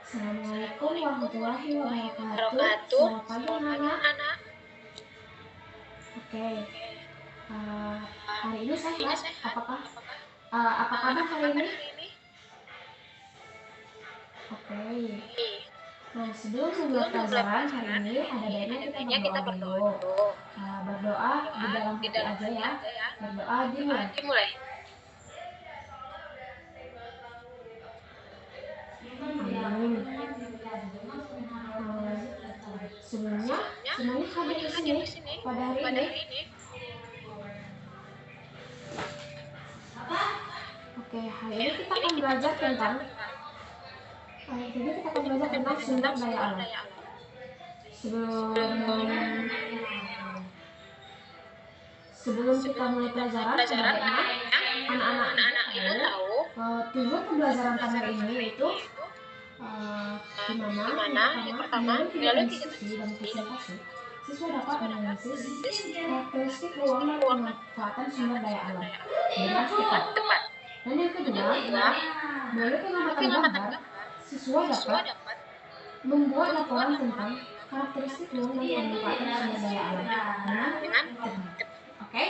Assalamualaikum warahmatullahi wabarakatuh. Wabarakatuh. Selamat pagi Selamat pagi anak-anak. anak. Oke, uh, hari ini Hari ini sehat. sehat. Apa kabar hari ini? Hari ini? Oke. Oke. Nah, sebelum memulai Sebelum memulai pelajaran hari pelajaran ini, ada baiknya kita berdoa berdoa dulu. dulu. Berdoa di dalam Di hati dalam aja hati ya. aja ya. Berdoa dimulai. Dimulai. Amin. Sebelumnya semuanya hadir di sini pada hari ini. Oke, hari ini kita akan belajar tentang sumber daya alam. Sebelum kita mulai pelajaran, anak-anak itu tahu tujuan pembelajaran pada hari ini yaitu di mana yang pertama melalui diskusi dan presentasi siswa dapat menganalisis karakteristik ruang dan pemanfaatan sumber daya alam dengan tepat. Dan yang kedua, melalui pengamatan gambar, siswa dapat membuat laporan tentang karakteristik ruang dan pemanfaatan sumber daya alam dengan tepat. Oke?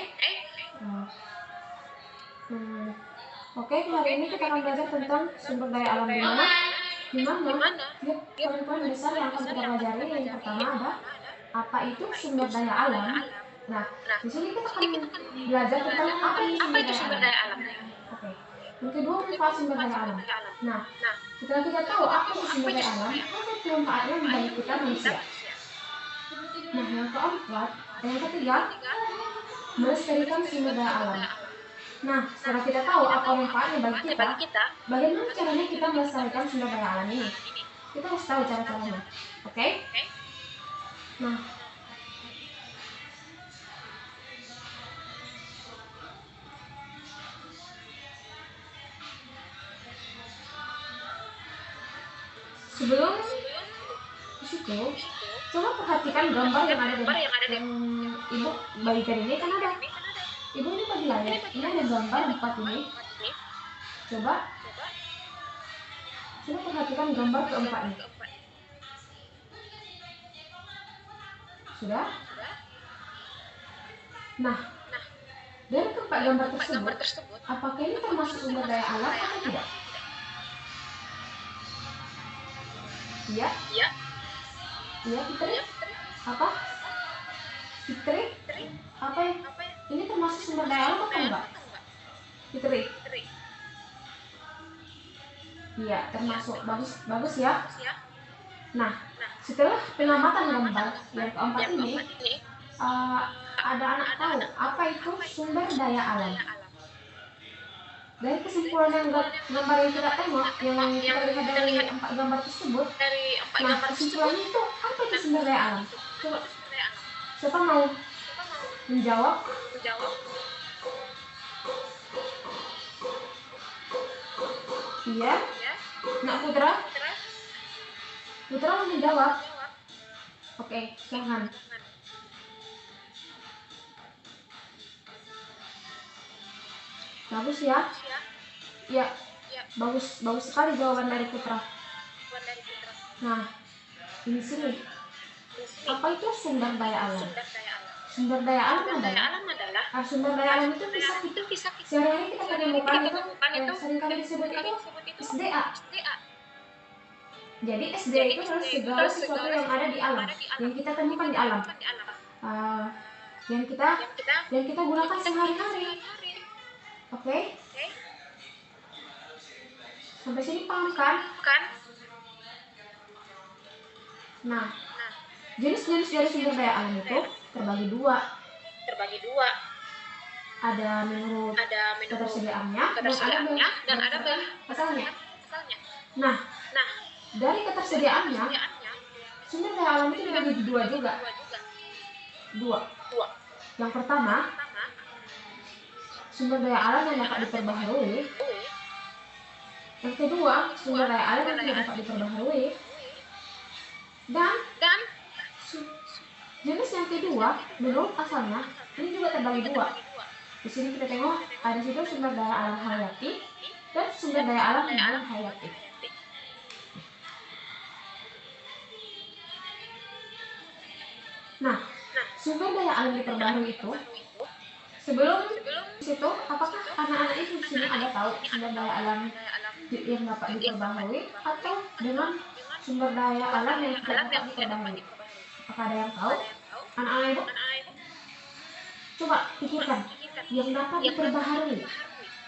Oke, hari ini kita akan belajar tentang sumber daya alam di mana tiap poin besar yang akan kita pelajari. Yang pertama ada apa itu sumber daya alam. Nah, di sini kita akan belajar tentang apa itu sumber daya alam. Oke. Yang kedua, manfaat sumber daya alam. Nah, setelah kita tahu apa itu sumber daya alam, apa manfaatnya bagi kita manusia. Nah, yang keempat, yang ketiga, melestarikan sumber daya alam. Nah, setelah kita tahu apa manfaatnya bagi kita, bagaimana caranya kita melestarikan sumber daya alam ini? Kita harus tahu cara-caranya. Oke? Nah, sebelum itu, coba perhatikan gambar yang ada di ibu bagikan ini. Kan ada ibu ini bagi layar. Ini ada gambar 4 ini. Coba perhatikan gambar keempat ini. Sudah? Nah, dari keempat gambar tersebut, apakah ini termasuk sumber daya alam atau tidak? Iya? Iya, Fitri? Apa? Fitri? Apa ya? Ini termasuk sumber daya alam atau enggak? Fitri? Iya, termasuk. Bagus ya. Nah, setelah pengamatan gambar yang keempat ini, ada anak tahu apa itu sumber daya alam. Dari kesimpulan yang gambar yang kita tengok, yang kita lihat dari 4 gambar tersebut, nah kesimpulannya itu apa itu sumber daya alam? Coba, siapa mau menjawab? Iya. Nak Putra mau menjawab? Oke, silahkan. Bagus ya? Ya, bagus sekali jawaban dari Putra. Nah, ini sini. Apa itu sumber daya alam? Sumber daya alam adalah sumber daya alam itu bisa sehari-hari kita temukan itu seringkali disebut itu SDA. Jadi SDA itu adalah segala sesuatu yang ada di alam, yang kita temukan di alam, yang kita gunakan sehari-hari. Oke? Sampai sini paham kan? Nah, jenis-jenis dari sumber daya alam itu terbagi dua. Ada menurut ketersediaannya dan ada asalnya. Nah, dari ketersediaannya, sumber daya alam itu dibagi dua juga. Yang pertama, sumber daya alam yang dapat diperbaharui. Yang kedua, sumber daya alam yang tidak dapat diperbaharui. Dan jenis yang kedua, menurut asalnya, ini juga terbagi dua. Di sini kita tengok ada situ sumber daya alam hayati dan sumber daya alam non hayati. sumber daya alam diperbarui itu, sebelum situ, apakah anak-anak itu di sini ada tahu sumber daya alam yang dapat diperbarui atau dengan sumber daya alam yang tidak dapat diperbarui? Apakah ada yang tahu? Anak-anak ibu, coba pikirkan yang dapat diperbaharui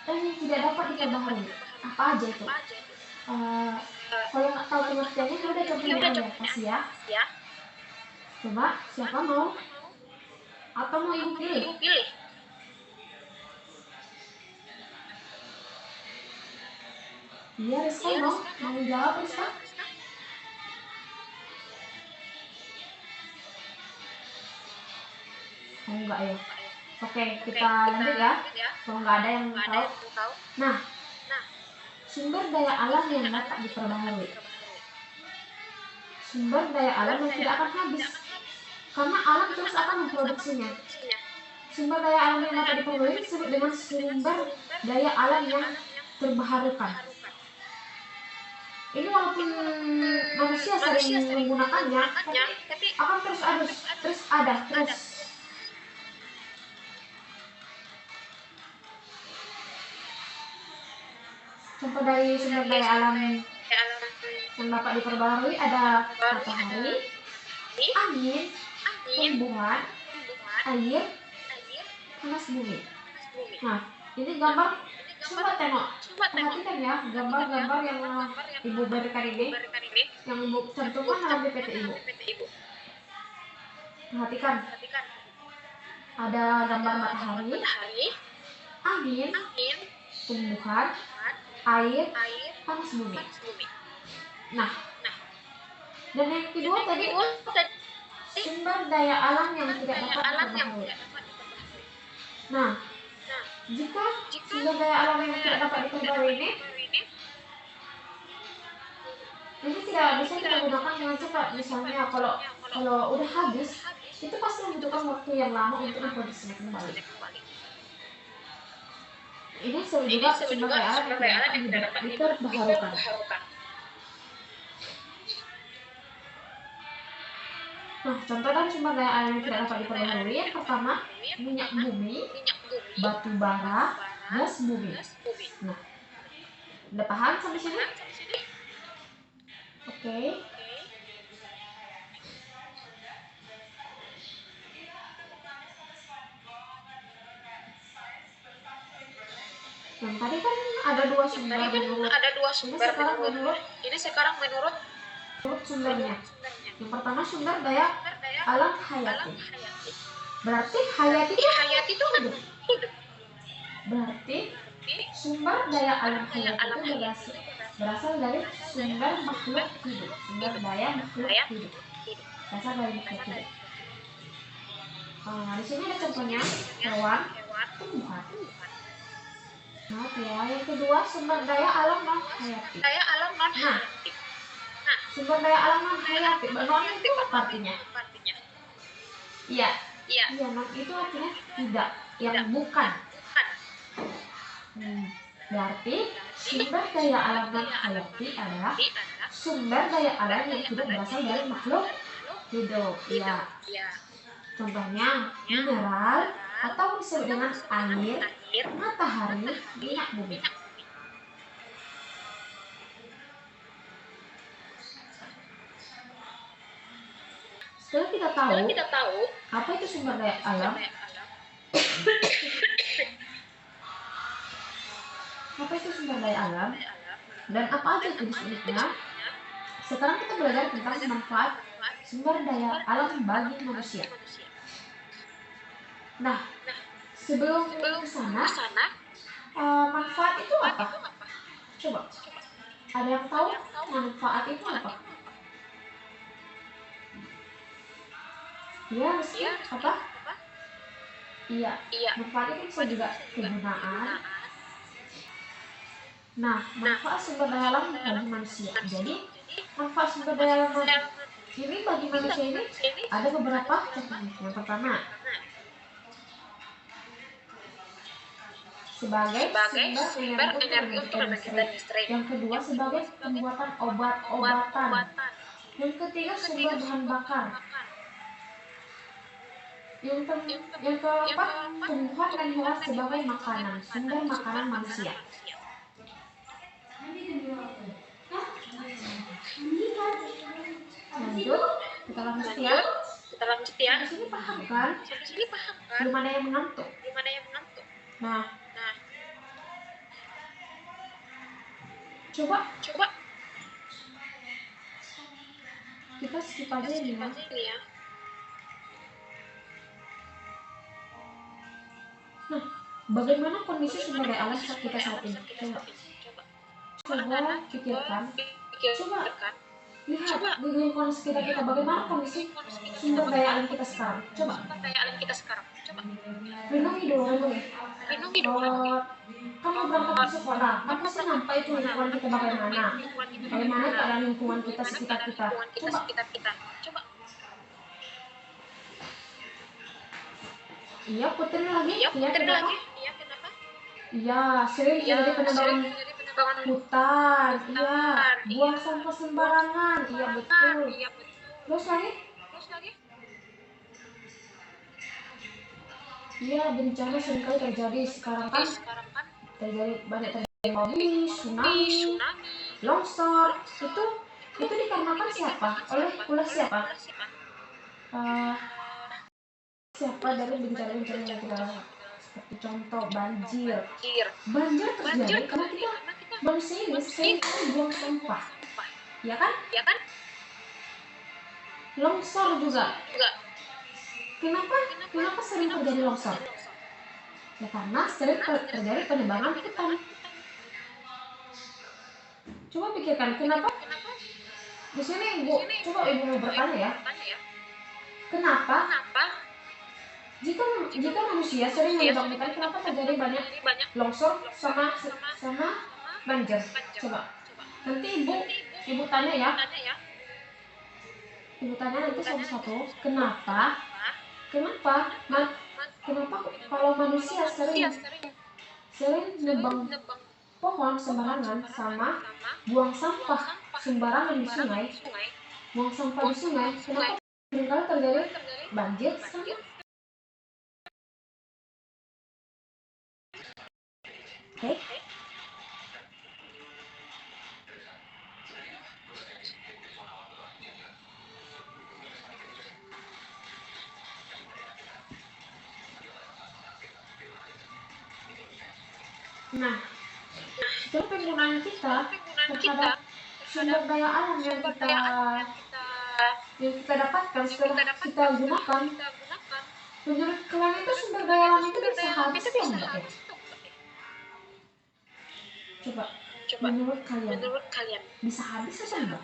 dan yang tidak dapat diperbaharui. Apa aja itu? Kalau nggak tahu pengertiannya, udah contohnya aja kasih ya. Coba siapa mau? Atau mau ibu pilih? Iya, Rizka mau jawab Rizka? Oh enggak ya. Oke, kita lanjut ya. Kalau nggak ada yang tahu. Nah, sumber daya alam yang dapat diperbaharui. Sumber daya alam yang tidak akan habis. Karena alam terus akan memproduksinya. Sumber daya alam yang dapat diperbarui disebut dengan sumber daya alam yang terbaharukan. Ini walaupun manusia sering menggunakannya, tapi akan terus ada. Contoh dari sumber daya alam yang dapat diperbarui ada matahari, angin, tumbuhan, air, panas bumi. Nah, ini gambar. Coba tengok, perhatikan ya gambar-gambar yang ibu berikan ini, yang ibu cantumkan dalam PPT ibu. Perhatikan, ada gambar matahari, angin, tumbuhan, air, panas bumi. Nah, dan yang kedua tadi sumber daya alam yang tidak dapat diperbarui. Nah, jika sumber daya alam yang tidak dapat diperbarui ini tidak bisa kita gunakan dengan cepat. Misalnya kalau udah habis, itu pasti membutuhkan waktu yang lama untuk memproduksinya kembali. Ini juga sumber daya alam yang tidak dapat diperbaharukan. Nah, contoh dari sumber daya alam yang tidak dapat diperbaharui, yang pertama minyak bumi, batu bara, gas bumi. Nah, udah paham sampai sini? Oke. Yang tadi kan ada dua sumber menurut. Ini sekarang menurut sumbernya. Yang pertama sumber daya alam hayati. Berarti hayati itu hidup. Berarti sumber daya alam hayati itu berasal dari sumber makhluk hidup. Sumber daya makhluk hidup. Berasal dari makhluk hidup. Di sini ada contohnya hewan, tumbuhan. Nah, ya, yang kedua sumber daya alam non hayati. Nah, sumber daya alam non hayati, non itu apa artinya? Iya, non itu artinya tidak, yang bukan. Berarti sumber daya alam non hayati adalah sumber daya alam yang hidup berasal dari makhluk hidup. Iya. Contohnya mineral atau disebut dengan air, matahari, minyak bumi. Setelah kita tahu apa itu sumber daya alam, dan apa aja jenis-jenisnya, sekarang kita belajar tentang manfaat sumber daya alam bagi manusia. Nah, sebelum ke sana, manfaat itu apa? Coba, ada yang tahu manfaat itu apa? Ya, Rizky, apa? Iya, manfaat itu bisa juga kegunaan. Nah, manfaat sumber daya alam bagi manusia. Jadi, manfaat sumber daya alam ini bagi manusia ini ada beberapa contohnya. Yang pertama, sebagai sumber energi untuk listrik. Yang kedua, sebagai pembuatan obat-obatan. Yang ketiga, sumber bahan bakar. Yang keempat, tumbuhan dan hewan sebagai makanan, sumber makanan manusia. Lanjut, kita lanjut ya. Sampai sini paham kan? Belum ada yang mengantuk. Nah, coba kita skip aja ini ya. Nah, bagaimana kondisi sumber daya alam kita saat ini? Coba pikirkan. Coba lihat di lingkungan sekitar kita, bagaimana kondisi sumber daya alam kita sekarang. Coba. Renungi dulu. Kamu berangkat ke sekolah, kamu pasti nampak itu lingkungan kita bagaimana. Bagaimana keadaan lingkungan kita sekitar kita. Coba. Iya, putri lagi. Iya, kenapa? Iya, sering terjadi penebangan hutan. Iya, buang sampah sembarangan. Iya, betul. Terus lagi? Iya, bencana seringkali terjadi sekarang kan. Banyak terjadi tsunami, longsor. Itu dikarenakan siapa? Oleh ulah siapa? Siapa dari bencana-bencana yang kita lihat, seperti contoh banjir terjadi karena kita manusia ini sering buang sampah, ya kan? Longsor juga. Kenapa sering terjadi longsor? Ya karena sering terjadi penebangan hutan. Coba pikirkan kenapa? Di sini coba ibu bertanya ya. Kenapa? Jika manusia sering menebang hutan, kenapa terjadi banyak longsor sama banjir? Coba. Nanti ibu tanya ya. Ibu tanya nanti satu-satu. Kenapa kalau manusia sering nebang pohon sembarangan sama buang sampah sembarangan di sungai, kenapa seringkali terjadi banjir sama Oke. Nah, itu penggunaan kita terhadap sumber daya alam yang kita dapatkan setelah kita gunakan. Menurut kalian itu sumber daya alam itu bisa habis atau enggak ya? Coba. Menurut kalian bisa habis atau enggak?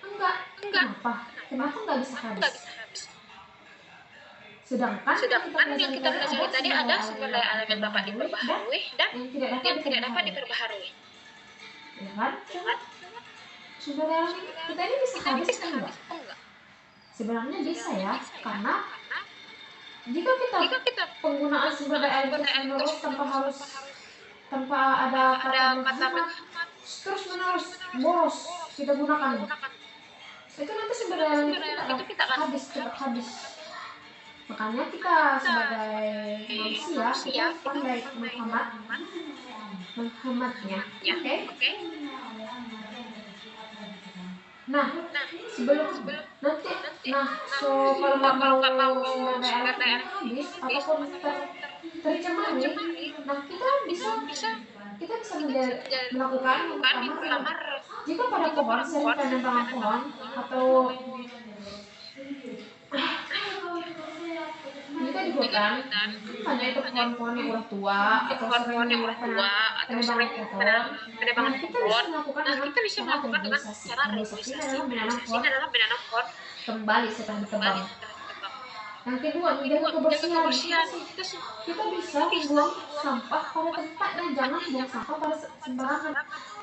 Enggak. Kenapa enggak bisa habis? Sedangkan yang kita pelajari tadi ada sumber daya alam yang dapat diperbaharui dan yang tidak dapat diperbaharui. Ya kan? Sumber daya alam kita ini bisa habis atau enggak? Sebenarnya bisa ya, karena jika kita penggunaan sumber daya alam terus tanpa ada kata terus menerus boros kita gunakan, itu nanti sumber daya alam kita akan cepat habis. Makanya kita sebagai manusia kita pandai menghematnya. Oke? Nah, sebelum nanti, kalau nggak mau sumber daya alam habis ataupun tercemari, nah kita bisa melakukan pertama, jika pada pohon sering penebangan pohon atau jika di hutan hanya itu pohon-pohon yang udah tua atau sering penebangan pohon, kita bisa melakukan dengan cara reboisasi adalah menanam pohon kembali setelah ditebang. Yang kedua, menjaga kebersihan. Kita bisa membuang sampah pada tempatnya, jangan buang sampah pada sembarangan.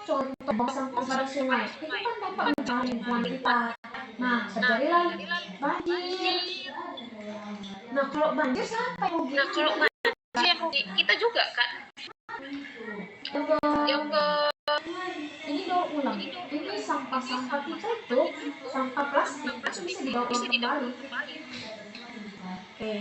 Contoh, buang sampah pada sungai, itu kan dapat mencemari lingkungan kita. Nah, terjadilah banjir. Nah, kalau banjir siapa yang rugi? Kita juga kan. Yang ke ini daur ulang. Ini sampah-sampah kita itu sampah plastik itu bisa didaur ulang kembali. Oke.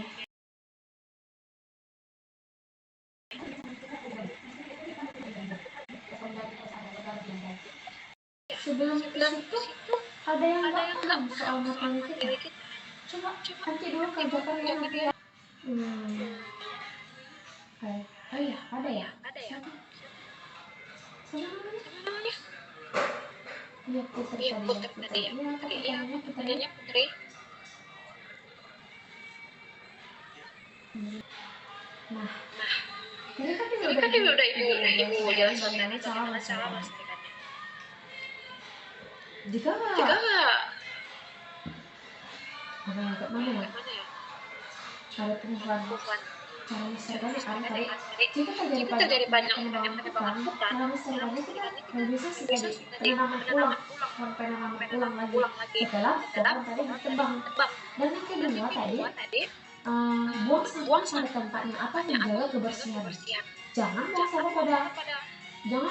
Sebelum ke situ ada yang nggak paham soal materi kita. Coba nanti dulu kerjakan ya nanti ya. Oh iya, ada ya. Siapa namanya? Iya, Putri tadi ya. Iya, pertanyaannya Putri. Nah, ini kan juga udah ibu jelaskan tadi cara melestarikannya. Jika nggak agak mana ya? Ada pengumuman cara melestarikannya kan tadi. Jika terjadi banyak penebangan hutan, cara melestarikannya kita bisa sih tadi penanaman ulang lagi setelah pohon tadi ditebang. Dan yang kedua tadi buang sampah pada tempatnya atau menjaga kebersihan. Jangan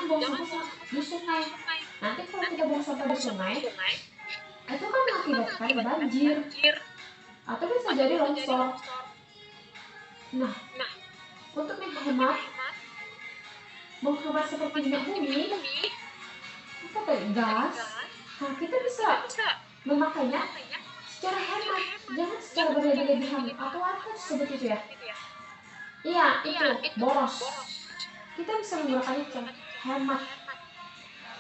buang sampah di sungai. Nanti kalau kita buang sampah di sungai, itu kan mengakibatkan banjir atau bisa jadi longsor. Nah, untuk menghemat seperti minyak bumi atau gas, nah kita bisa memakainya secara hemat, jangan secara berlebihan atau apa disebut itu ya? Iya, itu boros. Kita bisa menggunakannya secara hemat.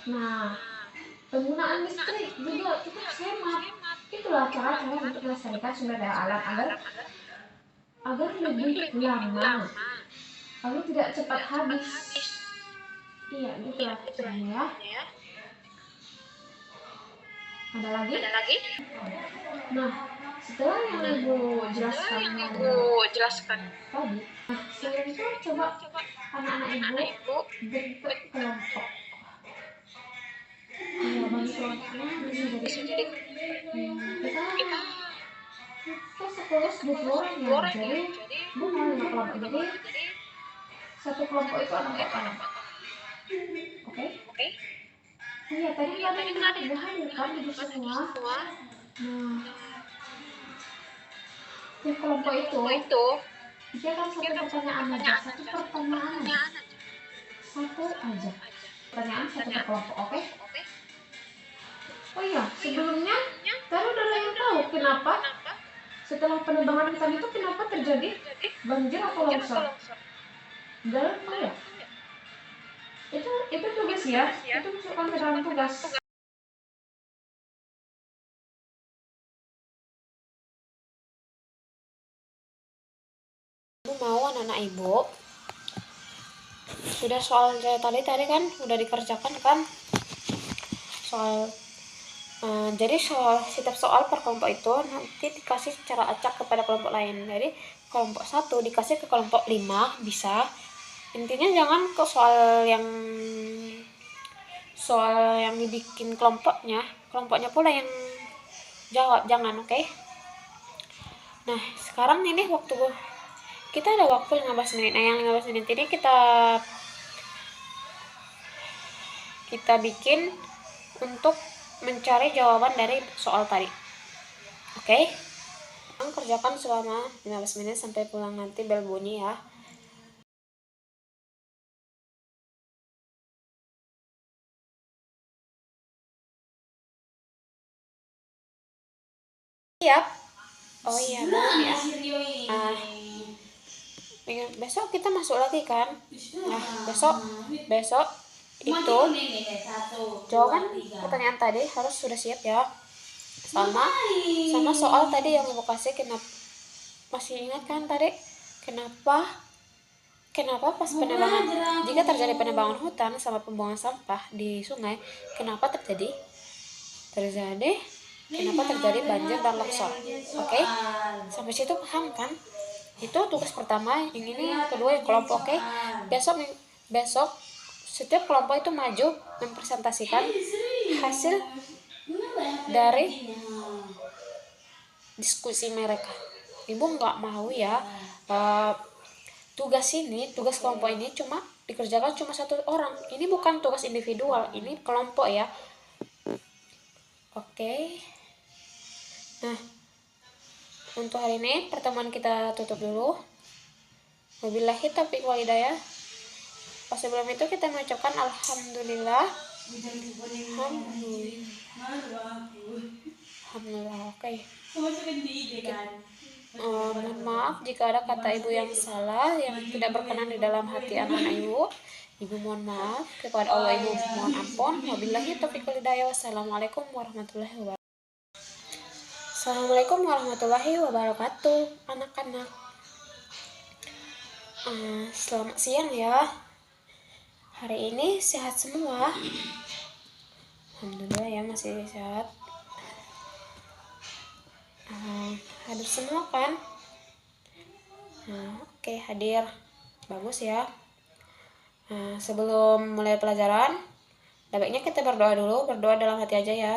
Nah, penggunaan listrik juga kita harus hemat. Itulah cara-cara untuk melestarikan sumber daya alam agar lebih lama, agar tidak cepat habis. Iya, gitulah caranya ya. Ada lagi? Nah, setelah yang Ibu jelaskan tadi, nah setelah itu coba anak-anak Ibu bentuk kelompok. Iya, bagi kelompoknya bisa jadi kita sekelas 20 orang ya. Jadi Bu mau 5 kelompok. Jadi satu kelompok itu ada 4 orang. Oke? Iya, tadi nggak ada hadir kan Ibu semua. Nah, di kelompok itu dia kan satu pertanyaan aja. Pertanyaan satu per kelompok, oke? Oh iya, sebelumnya tadi udah ada yang tahu kenapa setelah penebangan hutan itu kenapa terjadi banjir atau longsor? Udah tahu ya? Itu tugas ya, itu masukkan ke dalam tugas. Mau anak-anak Ibu sudah soal tadi kan udah dikerjakan kan jadi setiap soal per kelompok itu nanti dikasih secara acak kepada kelompok lain. Jadi kelompok 1 dikasih ke kelompok 5 bisa. Intinya jangan ke soal yang dibikin kelompoknya pula yang jawab, jangan, oke? Nah, sekarang ini kita ada waktu 15 menit. Nah, yang 15 menit ini kita bikin untuk mencari jawaban dari soal tadi. Oke? Kerjakan selama 15 menit sampai pulang, nanti bel bunyi ya. Siap? Oh iya, belum ya. Besok kita masuk lagi kan? Nah, besok itu jawaban pertanyaan tadi harus sudah siap ya. Sama soal tadi yang Ibu kasih, masih ingat kan tadi kenapa pas jika terjadi penebangan hutan sama pembuangan sampah di sungai, kenapa terjadi banjir dan longsor? Oke? Sampai situ paham kan? Itu tugas pertama, yang ini yang kedua yang kelompok. Oke? Besok setiap kelompok itu maju mempresentasikan hasil dari diskusi mereka. Ibu nggak mau ya tugas kelompok ini cuma dikerjakan cuma satu orang. Ini bukan tugas individual, ini kelompok ya. Oke. Nah, untuk hari ini pertemuan kita tutup dulu. Wabillahi taufiq wal hidayah. Sebelum itu kita mengucapkan alhamdulillah. Alhamdulillah. Oke. Mohon maaf jika ada kata ibu yang salah, yang tidak berkenan di dalam hati anak-anak ibu. Ibu mohon maaf, kepada Allah ibu mohon ampun. Wabillahi taufiq wal hidayah. Wassalamualaikum warahmatullahi wabarakatuh. Assalamualaikum warahmatullahi wabarakatuh, anak-anak. Selamat siang ya. Hari ini sehat semua? Alhamdulillah ya, masih sehat. Hadir semua kan? Oke, hadir. Bagus ya. Sebelum mulai pelajaran, baiknya kita berdoa dulu. Berdoa dalam hati aja ya.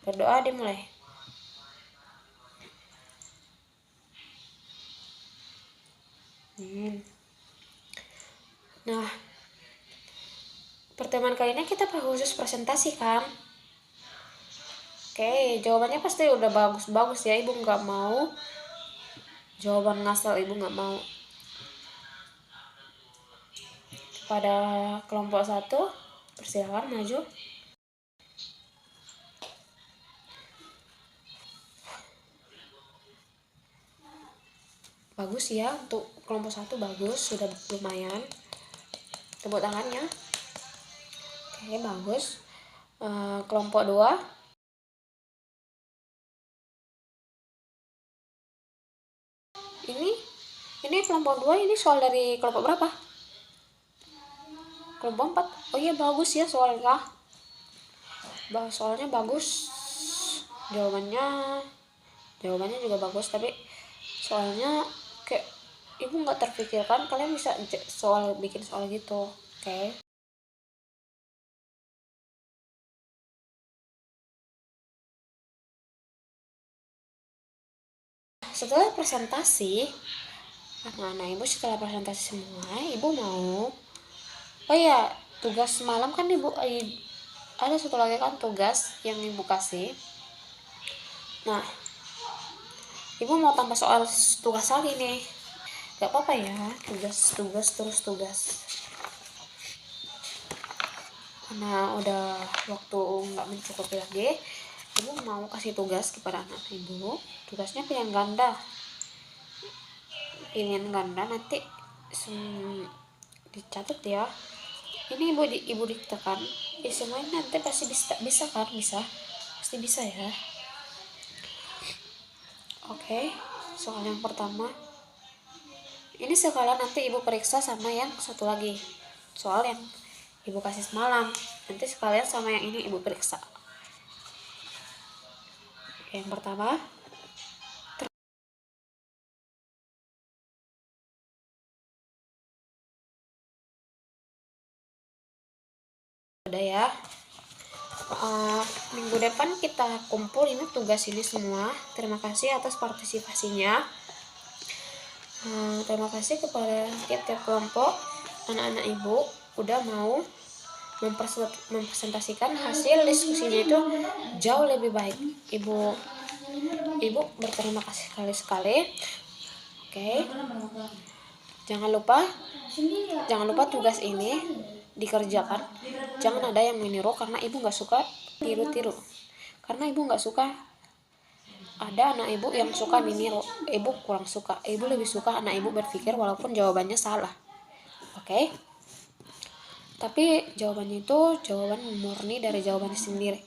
Berdoa dimulai. Nah, pertemuan kali ini kita khusus presentasi kan? Oke, jawabannya pasti udah bagus-bagus ya. Ibu nggak mau jawaban ngasal, ibu nggak mau. Pada kelompok 1, persilakan maju. Bagus ya, untuk kelompok 1 bagus, sudah lumayan. Tepuk tangannya. Oke, bagus. Kelompok 2. Ini kelompok 2, ini soal dari kelompok berapa? Kelompok 4. Oh iya, bagus ya soalnya. Soalnya bagus. Jawabannya juga bagus, tapi soalnya kayak ibu nggak terpikirkan kalian bisa bikin soal gitu. Oke. Setelah presentasi, anak-anak ibu setelah presentasi semua, ibu mau, oh ya, tugas malam kan ibu ada satu lagi kan tugas yang ibu kasih. Nah, ibu mau tambah soal tugas lagi nih. Gak apa-apa ya, tugas. Karena udah waktu nggak mencukupi lagi, ibu mau kasih tugas kepada anak ibu. Tugasnya pilihan ganda. Nanti dicatat ya. Ini ibu diktekan. Semuanya nanti pasti bisa kan? Pasti bisa ya. Oke, soal yang pertama. Ini sekalian nanti ibu periksa sama yang satu lagi. Soal yang ibu kasih semalam. Nanti sekalian sama yang ini ibu periksa. Yang pertama. Udah ya. Minggu depan kita kumpul ini tugas ini semua. Terima kasih atas partisipasinya. Terima kasih kepada tiap-tiap kelompok anak-anak ibu udah mau mempresentasikan hasil diskusinya itu jauh lebih baik. Ibu berterima kasih sekali. Oke. Jangan lupa tugas ini dikerjakan. Jangan ada yang meniru karena ibu nggak suka tiru-tiru. Karena ibu nggak suka ada anak ibu yang suka meniru. Ibu kurang suka. Ibu lebih suka anak ibu berpikir walaupun jawabannya salah. Oke? Tapi jawabannya itu jawaban murni dari jawabannya sendiri.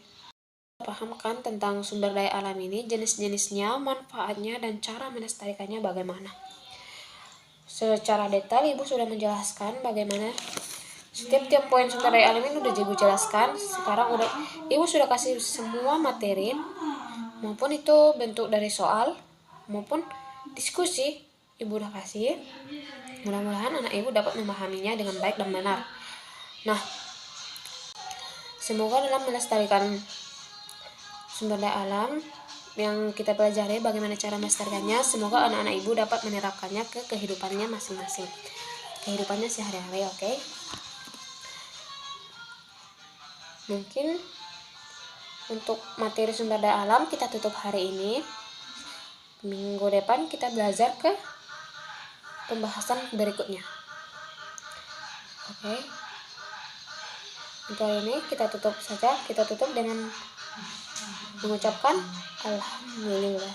Pahamkan tentang sumber daya alam ini, jenis-jenisnya, manfaatnya, dan cara melestarikannya bagaimana. Secara detail ibu sudah menjelaskan bagaimana setiap poin sumber daya alam ini udah ibu jelaskan. Sekarang ibu sudah kasih semua materi, maupun itu bentuk dari soal maupun diskusi ibu udah kasih. Mudah-mudahan anak ibu dapat memahaminya dengan baik dan benar. Nah, semoga dalam melestarikan sumber daya alam yang kita pelajari bagaimana cara melestarikannya, semoga anak-anak ibu dapat menerapkannya ke kehidupannya masing-masing, kehidupannya sehari-hari. Oke? Mungkin untuk materi sumber daya alam kita tutup hari ini. Minggu depan kita belajar ke pembahasan berikutnya. Oke. Untuk hari ini kita tutup saja. Kita tutup dengan mengucapkan alhamdulillah.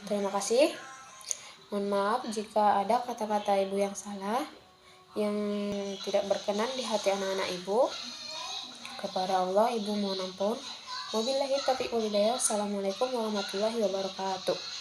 Terima kasih. Mohon maaf jika ada kata-kata ibu yang salah, yang tidak berkenan di hati anak-anak ibu. Kepada Allah ibu mohon ampun. Wabillahi taufiq wal hidayah. Assalamualaikum warahmatullahi wabarakatuh.